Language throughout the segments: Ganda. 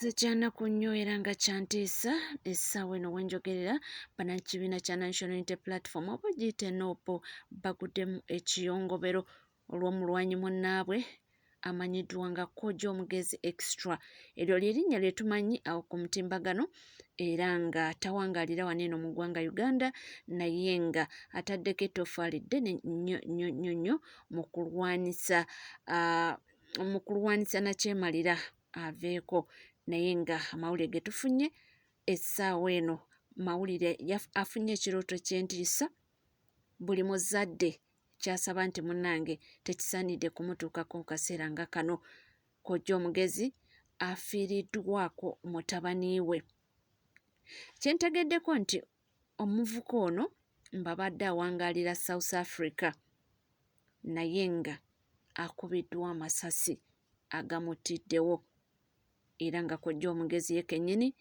Zekyanaku nnyo era nga kyantiisa essaawa eno wenjogerera bannakibiina kya National Unity Platform oba giyite NUP baguddemu ekiyongobero olw'omulwanyi munnaabwe amanyiddwa nga Kojja Omugezi Extra. Eryo lye linnya lye tumanyi awo ku mutimbagano era nga tawangaalira wano eno mu ggwanga Uganda naye nga ataddeko ettoffaali ddene nnyo mu kulwanyisa nakyemalira aveeko. Naye nga amawulire ge tufunye essaawa eno mawulire afunye ekirooto ky'entiisa. Buli muzadde kyasaba nti munnange tekisaanidde kumutuukako mu kaseera nga kano. Kojja Omugezi afiiriddwako mutabani we. Kyentegeddeko nti omuvuka ono mbabadde awangaalira South Africa naye nga akubiddwa amasasi agamutiddewo era nga Kojja Omugezi ye kennyini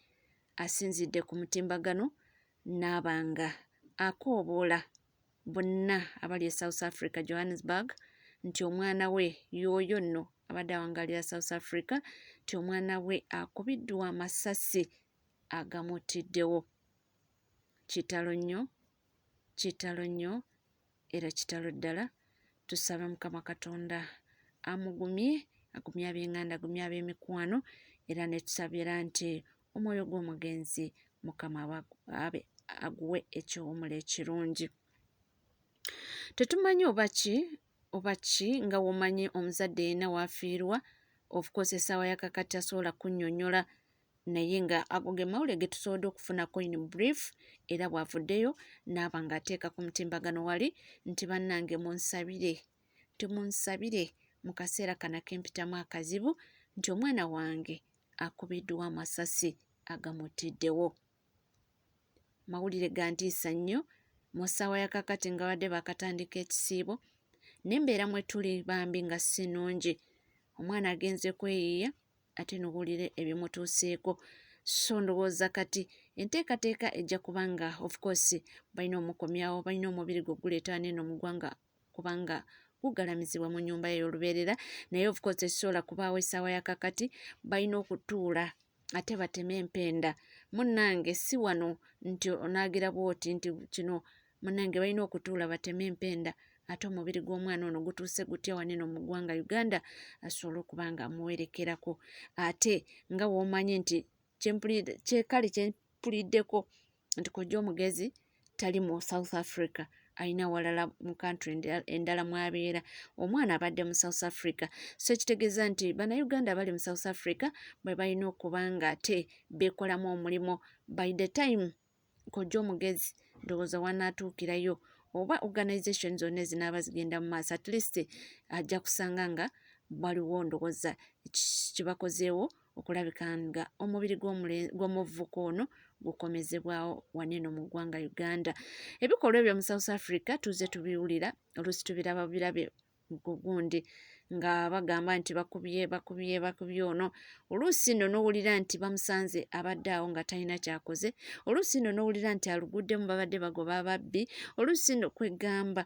asinzidde ku mutimbagano n'abanga akooboola bonna abali e South Africa Johannesburg nti omwana we y'oyo nno abadde awangaalira South Africa nti omwana we akubiddwa amasasi agamutiddewo. Kitalo nnyo era kitalo ddala. Tusaba Mukama Katonda amugumye ab'enganda agumye ab'emikwano era ne tusabira nti omwoyo gw'omugenzi Mukama aguwe ekiwummulo ekirungi. Tetumanyi oba ki nga womanyi omuzadde yenna waafiirwa of course essaawa yakakati asobola kunnyonnyola naye nga ago ge mawulire ge tusobodde okufunako in brief era bw'avuddeyo n'aba ng'ateeka ku mutimbagano wali nti bannange munsabire mu kaseera kano akempitamu akazibu nti omwana wange akubiddwa amasasi agamutiddewo. Mawulire ga ntiisa nnyo mu ssaawa yakakati nga badde bakatandika ekisiibo n'embeera mwe tuli bambi nga si nnungi. Omwana agenze kweyiiya ate n'owulire ebimutuuseeko so ndowooza kati enteekateeka ejja kubanga of course balina omukomyawo, balina omubiri gwe guleeta neeno mu ggwanga kubanga gugalamizibwa mu nnyumba ey'olubeerera naye of course ekisobola kubaawo essaawa yakakati balina okutuula ate bateme empenda. Munnange si wano nti onaagira bw'oti nti kino munnange balina okutuula bateme empenda ate omubiri gw'omwana ono gutuuse gutya wano eno mu ggwanga Uganda asobole okuba nga amuwerekerako. Ate nga w'omanyi nti kyempuliddeko nti Kojja Omugezi tali mu South Africa alina walala mu country endala mw'abeera. Omwana abadde mu South Africa so ekitegeeza nti bannayuganda abali mu South Africa bwe balina okuba nga ate beekolamu omulimo by the time Kojja Omugezi ndowooza wanaatuukirayo oba organisation zonna ezinaaba zigenda mu maaso at least ajja kusanga nga waliwo ndowooza kibakozeewo okulabika nga omubiri gw'omuvubuka ono gukomezebwawo wano eno mu ggwanga Uganda. Ebikolwa ebyo mu South Africa tuze tubiwulira oluusi tubiraba birabe gugundi nga bagamba nti bakubye ono oluusi nno n'owulira nti bamusanze abadde awo nga talina kyakoze, oluusi nno n'owulira nti aluguddemu babadde bagoba ababbi, oluusi nno kwegamba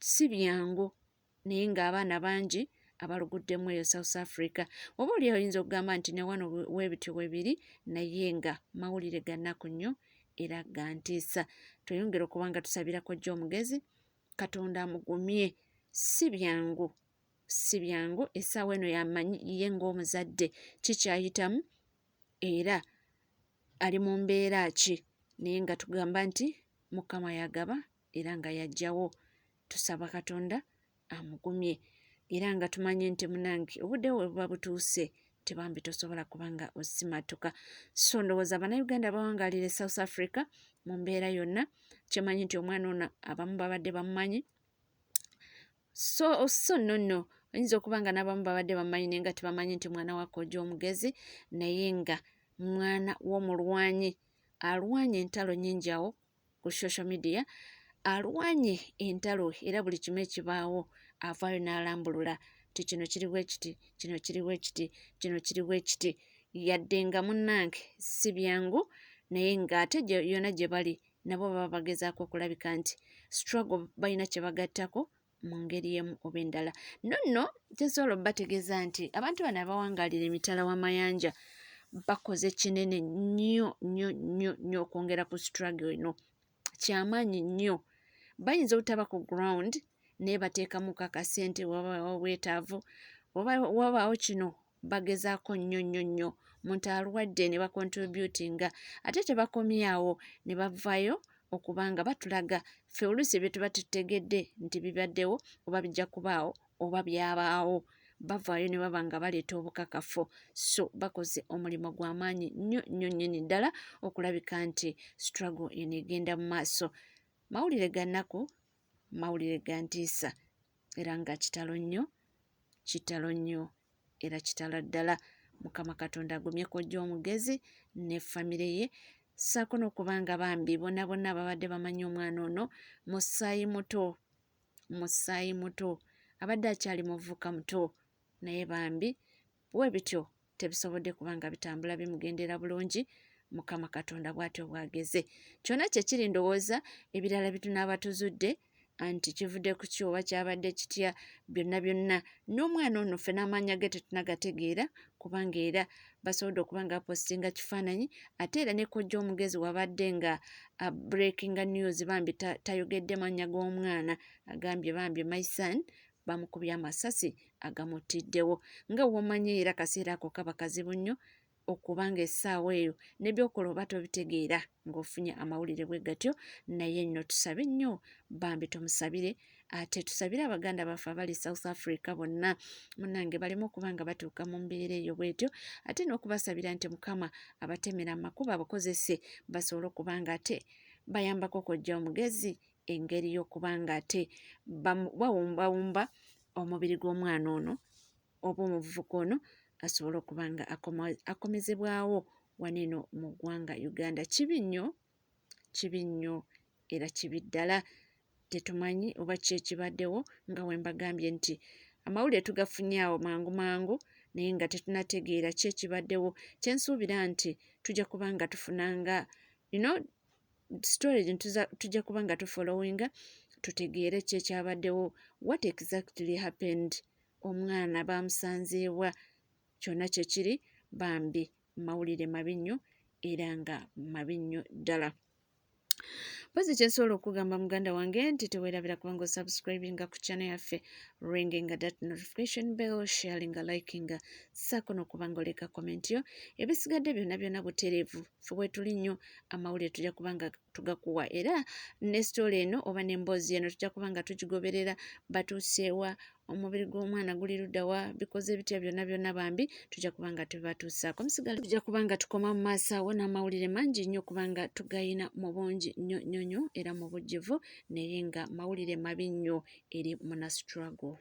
si byangu naye ng'abaana bangi abaluguddemu eyo South Africa. Oba oli oyinza okugamba nti ne wano weebityo biri naye nga mawulire ga nnaku nnyo era ga ntiisa. Tweyongere okuba nga tusabira Kojja Omugezi Katonda amugumye. Si byangu essaawa eno yamanyi ye ng'omuzadde kikyayitamu era ali mu mbeera ki naye nga tugamba nti Mukama yagaba era nga yaggyawo. Tusaba Katonda amugumye era nga tumanyi nti munange obudde bwe buba butuuse tebambi tosobola kuba nga osimatuka. So ndowooza bannayuganda bawangaalire South Africa mu mbeera yonna. Kyemanyi nti omwana ono abamu babadde bamumanyi so nno oyinza okuba nga n'abamu babadde bamumanyi naye nga tebamanyi nti mwana wa Kojja Omugezi naye nga mwana w'omulwanyi alwanye entalo nnyingi awo ku social media, alwanye entalo era buli kimu ekibaawo avaayo n'alambulula ti kino kiri bwe kiti, kino kiri bwe kiti, kino kiri bwe kiti. Yadde nga munnange si byangu naye ng'ate yonna gye bali nabo baba bagezaako okulabika nti struggle balina kye bagattako mu ngeri emu oba endala. Nno kyensobola bategeeza nti abantu bano abawangaalira emitala w'amayanja bakoze kinene nnyo okwongera ku struggle eno. Kyamaanyi nnyo. Bayinza obutaba ku ground naye bateekamu kakasente wabaawo bwetaavu wabaawo kino bagezaako nnyo muntu alwadde ne bakontributinga ate tebakomyawo ne bavaayo okubanga batulaga ffe oluusi bye tuba tutegedde nti bibaddewo oba bijja kubaawo oba byabaawo bavaayo ne baba nga baleeta obukakafu. So bakoze omulimu gw'amaanyi nnyo nnyini ddala okulabika nti struggle eno egenda mu maaso. Mawulire ga nnaku, mawulire ga ntiisa era nga kitalo nnyo era kitalo ddala. Mukama Katonda agumye Kojja Omugezi ne famire ye ssaako n'okubanga bambi bonna ababadde bamanyi omwana ono musaayi muto abadde akyali muvubuka muto naye bambi bwe bityo tebisobodde kubanga bitambula bimugendera bulungi. Mukama Katonda bw'atyo bw'ageze. Kyonna kye kiri ndowooza ebirala bitunaaba tuzudde anti kivudde ku ki oba kyabadde kitya byonna n'omwana ono ffe n'amannya ge tetunagategeera kubanga era basobodde okuba nga bapostinga kifaananyi ate era ne Kojja Omugezi wabadde nga breaking news bambi tayogedde mannya g'omwana agambye bambi my son bamukubye amasasi agamutiddewo. Nga womanyi era kaseera ako kaba kazibu nnyo okubanga essaawa eyo n'ebyokola oba tobitegeera ng'ofunye amawulire bwe gatyo. Naye nno tusabe nnyo bambi tumusabire ate tusabire abaganda baffe abali South Africa bonna munnange baleme okuba nga batuuka mu mbeera eyo bwetyo ate n'okubasabira nti Mukama abatemera amakubo abakozese basobole okuba nga ate bayambako Kojja Omugezi engeri y'okuba nga ate bawumbawumba omubiri gw'omwana ono oba omuvubuka ono asobole okuba nga akomezebwawo waneeno mu ggwanga Uganda. Kibi nnyo era kibi ddala. Tetumanyi oba ki ekibaddewo nga we mbagambye nti amawulire tugafunye awo mangu naye nga tetunategeera ki ekibaddewo. Kyensuubira nti tujja kuba nga tufunanga story tujja kuba nga tufollowinga tutegeere ki ekyabaddewo, what exactly happened, omwana bamusanzeewa. Kyonna kye kiri bambi mawulire mabi nnyo era nga mabi nnyo ddala. Mpozi kyensobola okugamba muganda wange nti teweerabira kubanga osubscribinga ku channel yaffe, ringinga that notification bell, sharinga, likinga ssaako n'okuba nga oleka comment yo. Ebisigadde byonna butereevu ffe bwe tuli nnyo amawulire tujja kuba nga tugakuwa era ne story eno oba n'emboozi eno tujja kuba nga tugigoberera batuuseewa omubiri gw'omwana guli luddawa bikoze bitya byonna bambi tujja kuba nga tubatuusaako. Musigala tujja kuba nga tukoma mu maaso awo n'amawulire mangi nnyo kuba nga tugayina mu bungi nnyo era mu bujjuvu naye nga mawulire mabi nnyo eri muna struggle.